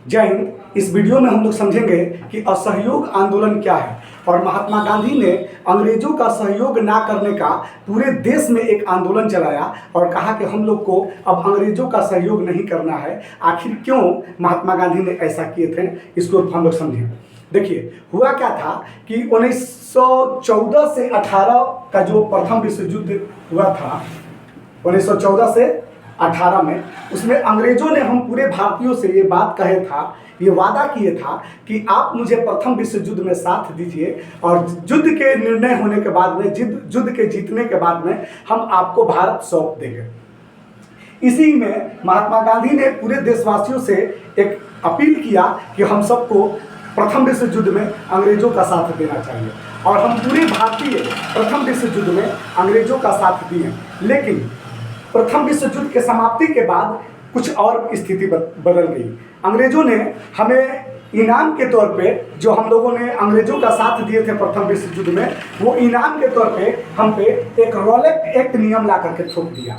जय हिंद। इस वीडियो में हम लोग समझेंगे कि असहयोग आंदोलन क्या है और महात्मा गांधी ने अंग्रेजों का सहयोग ना करने का पूरे देश में एक आंदोलन चलाया और कहा कि हम लोग को अब अंग्रेजों का सहयोग नहीं करना है। आखिर क्यों महात्मा गांधी ने ऐसा किए थे, इसको हम लोग समझें। देखिए, हुआ क्या था कि 1914 से 18 का जो प्रथम विश्व युद्ध हुआ था, 1914 से 18 में, उसमें अंग्रेजों ने हम पूरे भारतीयों से ये बात कहे था, ये वादा किए था कि आप मुझे प्रथम विश्व युद्ध में साथ दीजिए और युद्ध के निर्णय होने के बाद में, युद्ध के जीतने के बाद में हम आपको भारत सौंप देंगे। इसी में महात्मा गांधी ने पूरे देशवासियों से एक अपील किया कि हम सबको प्रथम विश्व युद्ध में अंग्रेजों का साथ देना चाहिए और हम पूरे भारतीय प्रथम विश्व युद्ध में अंग्रेजों का साथ दिए। लेकिन प्रथम विश्व युद्ध के समाप्ति के बाद कुछ और स्थिति बदल गई। अंग्रेजों ने हमें इनाम के तौर पे, जो हम लोगों ने अंग्रेजों का साथ दिए थे प्रथम विश्व युद्ध में, वो इनाम के तौर पे हम पे एक रॉलेट एक्ट नियम ला करके थोप दिया।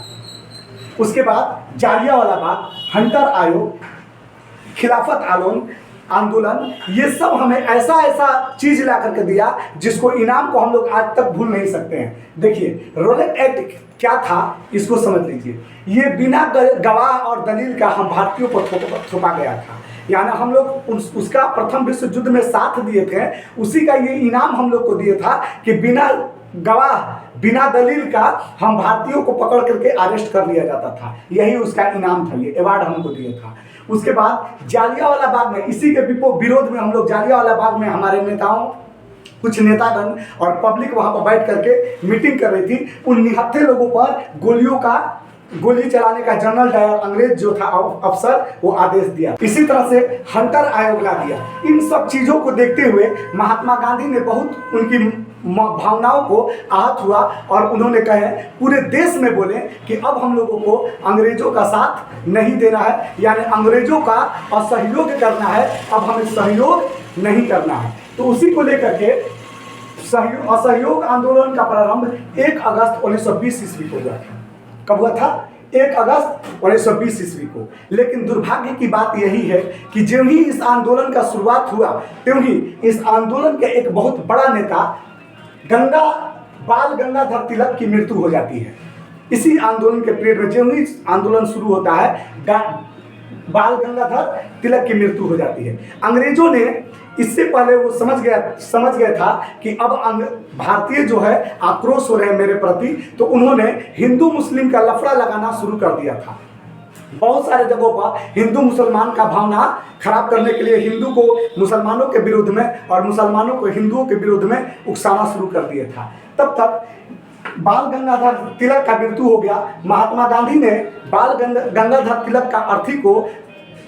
उसके बाद जालियांवाला बाग, हंटर आयोग, खिलाफत आंदोलन, ये सब हमें ऐसा ऐसा चीज ला करके दिया जिसको इनाम को हम लोग आज तक भूल नहीं सकते हैं। देखिए, रॉलेट एक्ट क्या था, इसको समझ लीजिए। ये बिना गवाह और दलील का हम भारतीयों पर थोपा गया था। यानी हम लोग उसका प्रथम विश्व युद्ध में साथ दिए थे, उसी का ये इनाम हम लोग को दिया था कि बिना गवाह, बिना दलील का हम भारतीयों को पकड़ करके अरेस्ट कर लिया जाता था। यही उसका इनाम था, ये अवार्ड हमको दिया था। उसके बाद जालियांवाला बाग में, इसी के विरोध में हम लोग जालियांवाला बाग में हमारे नेताओं, कुछ नेतागण और पब्लिक वहां पर बैठ करके मीटिंग कर रही थी। उन निहत्थे लोगों पर गोली चलाने का जनरल डायर, अंग्रेज जो था अफसर, वो आदेश दिया। इसी तरह से हंटर आयोग ला दिया। इन सब चीजों को देखते हुए महात्मा गांधी ने बहुत उनकी भावनाओं को आहत हुआ और उन्होंने कहे, पूरे देश में बोले कि अब हम लोगों को अंग्रेजों का साथ नहीं देना है, यानी अंग्रेजों का असहयोग करना है। अब हमें सहयोग नहीं करना है। तो उसी को लेकर के असहयोग आंदोलन का प्रारंभ 1 अगस्त 1920 ईस्वी को हुआ था। कब हुआ था? 1 अगस्त 1920 ईस्वी को। लेकिन दुर्भाग्य की बात यही है कि जब ही इस आंदोलन का शुरुआत हुआ, त्यों ही इस आंदोलन के एक बहुत बड़ा नेता बाल गंगाधर तिलक की मृत्यु हो जाती है। इसी आंदोलन के पीरियड में, जब ही आंदोलन शुरू होता है, बाल गंगाधर तिलक की मृत्यु हो जाती है। अंग्रेजों ने इससे पहले वो समझ गया था कि अब भारतीय जो है आक्रोश हो रहे हैं मेरे प्रति, तो उन्होंने हिंदू मुस्लिम का लफड़ा लगाना शुरू कर दिया था। बहुत सारे जगहों पर हिंदू मुसलमान का भावना खराब करने के लिए हिंदू को मुसलमानों के विरोध में और मुसलमानों को हिंदुओं के विरोध में उकसाना शुरू कर दिया था। तब तक बाल गंगाधर तिलक का मृत्यु हो गया। महात्मा गांधी ने बाल गंगाधर तिलक का अर्थी को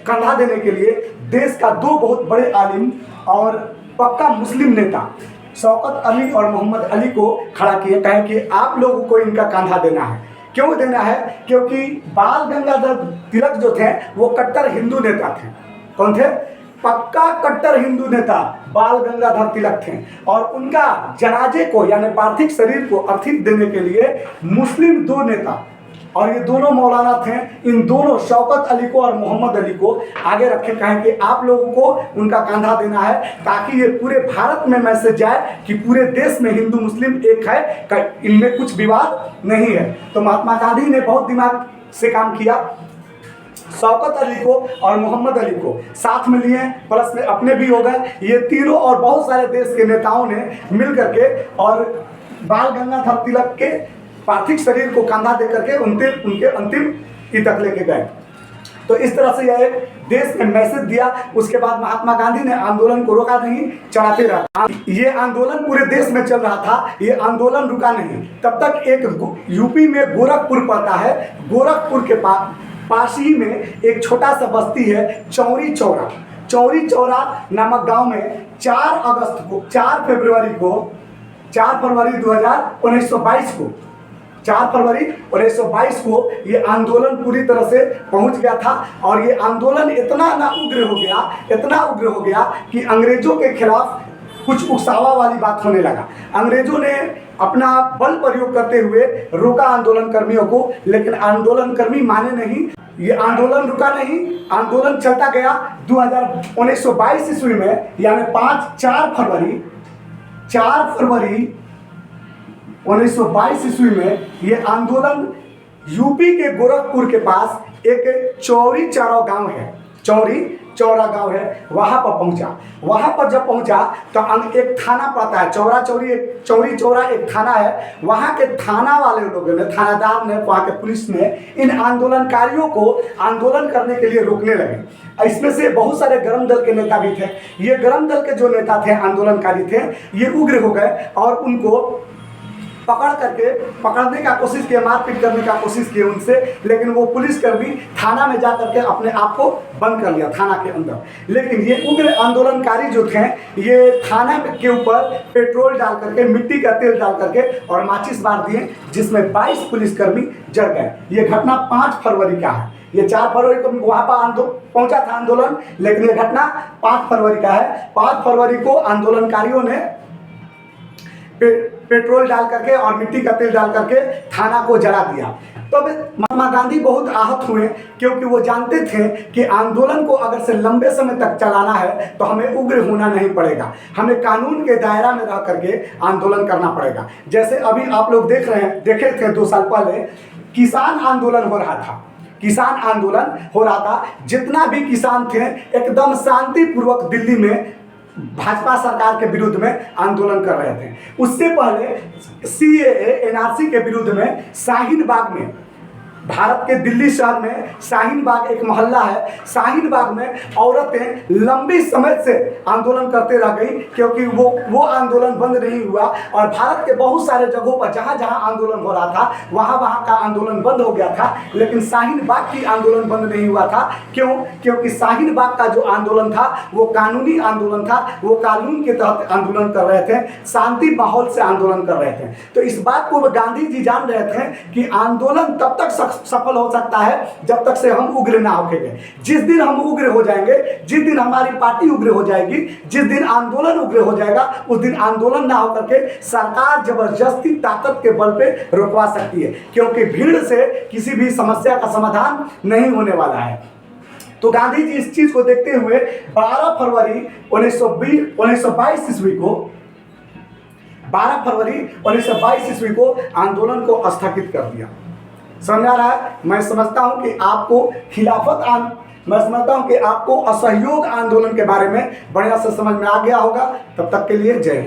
कंधा देने के लिए देश का 2 बहुत बड़े आलिम और पक्का मुस्लिम नेता शौकत अली और मोहम्मद अली को खड़ा किए, कहे कि आप लोगों को इनका कंधा देना है। क्यों देना है? क्योंकि बाल गंगाधर तिलक जो थे वो कट्टर हिंदू नेता थे। कौन थे? पक्का कट्टर हिंदू नेता बाल गंगाधर तिलक थे और उनका जनाजे को, यानी पार्थिव शरीर को अर्थित देने के लिए मुस्लिम 2 नेता, और ये दोनों मौलाना थे, इन दोनों शौकत अली को और मोहम्मद अली को आगे रखे, कहें कि आप लोगों को उनका कंधा देना है ताकि ये पूरे भारत में मैसेज जाए कि पूरे देश में हिंदू मुस्लिम एक है, इनमें कुछ विवाद नहीं है। तो महात्मा गांधी ने बहुत दिमाग से काम किया। शौकत अली को और मोहम्मद अली को साथ में लिए, प्लस में अपने भी हो गए। ये तीनों और बहुत सारे देश के नेताओं ने मिल करके और बाल गंगाधर तिलक के पार्थिव शरीर को कंधा दे करके उनके अंतिम तक लेके गए। तो इस तरह से यह एक देश में मैसेज दिया। उसके बाद महात्मा गांधी ने आंदोलन को रोका नहीं, चढ़ाते रहा। ये आंदोलन पूरे देश में चल रहा था, ये आंदोलन रुका नहीं। तब तक एक यूपी में गोरखपुर पड़ता है, गोरखपुर के पास ही में एक छोटा सा बस्ती है चौरी चौरा नामक गांव में 4 फरवरी 1922 को ये आंदोलन पूरी तरह से पहुंच गया था। और ये आंदोलन इतना उग्र हो गया कि अंग्रेजों के खिलाफ कुछ उकसावा वाली बात होने लगा। अंग्रेजों ने अपना बल प्रयोग करते हुए रोका आंदोलन कर्मियों को, लेकिन आंदोलन कर्मी माने नहीं। ये आंदोलन रुका नहीं, आंदोलन चलता गया। 1922 ईस्वी में यानी 4 फरवरी 1922 ईस्वी में ये आंदोलन यूपी के गोरखपुर के पास एक चौरी चौरा गांव है, वहां पर पहुंचा। वहां पर जब पहुंचा तो एक थाना पड़ता है, चौरी चौरा एक थाना है। वहां के थाना वाले लोगों ने, थानादार ने, वहां के पुलिस ने इन आंदोलनकारियों को आंदोलन करने के लिए रोकने लगे। इसमें से बहुत सारे गरम दल के नेता भी थे। ये गरम दल के जो नेता थे, आंदोलनकारी थे, ये उग्र हो गए और उनको पकड़ने का कोशिश किया, मारपीट करने का कोशिश किया उनसे, लेकिन वो पुलिसकर्मी थाना में जा करके अपने आप को बंद कर लिया थाना के अंदर। लेकिन ये उग्र आंदोलनकारी जो थे, ये थाना के ऊपर पेट्रोल डाल करके, मिट्टी का तेल डाल करके और माचिस मार दिए, जिसमें 22 पुलिसकर्मी जल गए। ये घटना 5 फरवरी का है। ये 4 फरवरी को वहाँ पर पहुंचा था आंदोलन, लेकिन ये घटना 5 फरवरी का है। 5 फरवरी को आंदोलनकारियों ने पेट्रोल डाल करके और मिट्टी का तेल डाल करके थाना को जला दिया। तो महात्मा गांधी बहुत आहत हुए, क्योंकि वो जानते थे कि आंदोलन को अगर से लंबे समय तक चलाना है तो हमें उग्र होना नहीं पड़ेगा, हमें कानून के दायरा में रह करके आंदोलन करना पड़ेगा। जैसे अभी आप लोग देखे थे 2 साल पहले किसान आंदोलन हो रहा था। जितना भी किसान थे एकदम शांतिपूर्वक दिल्ली में भाजपा सरकार के विरुद्ध में आंदोलन कर रहे थे। उससे पहले CAA NRC के विरुद्ध में शाहीन बाग में, भारत के दिल्ली शहर में शाहीन बाग एक मोहल्ला है, शाहीन बाग में औरतें लंबी समय से आंदोलन करते रह गई, क्योंकि वो आंदोलन बंद नहीं हुआ। और भारत के बहुत सारे जगहों पर जहाँ आंदोलन हो रहा था वहाँ का आंदोलन बंद हो गया था, लेकिन शाहीन बाग की आंदोलन बंद नहीं हुआ था। क्यों? क्योंकि शाहीन बाग का जो आंदोलन था वो कानूनी आंदोलन था, वो कानून के तहत आंदोलन कर रहे थे, शांति माहौल से आंदोलन कर रहे थे। तो इस बात को गांधी जी जान रहे थे कि आंदोलन तब तक सफल हो सकता है जब तक से हम उग्र ना होंगे। जिस दिन हम उग्र हो जाएंगे, जिस दिन हमारी पार्टी उग्र हो जाएगी, जिस दिन आंदोलन उग्र हो जाएगा, उस दिन आंदोलन ना होकर के सरकार जबरदस्ती ताकत के बल पे रुकवा सकती है, क्योंकि भीड़ से किसी भी समस्या का समाधान नहीं होने वाला है। तो गांधी जी इस चीज को देखते हुए 12 फरवरी 1922 ईस्वी को आंदोलन को स्थगित कर दिया। समझ आ रहा है? मैं समझता हूं कि आपको असहयोग आंदोलन के बारे में बढ़िया से समझ में आ गया होगा। तब तक के लिए जय हिंद।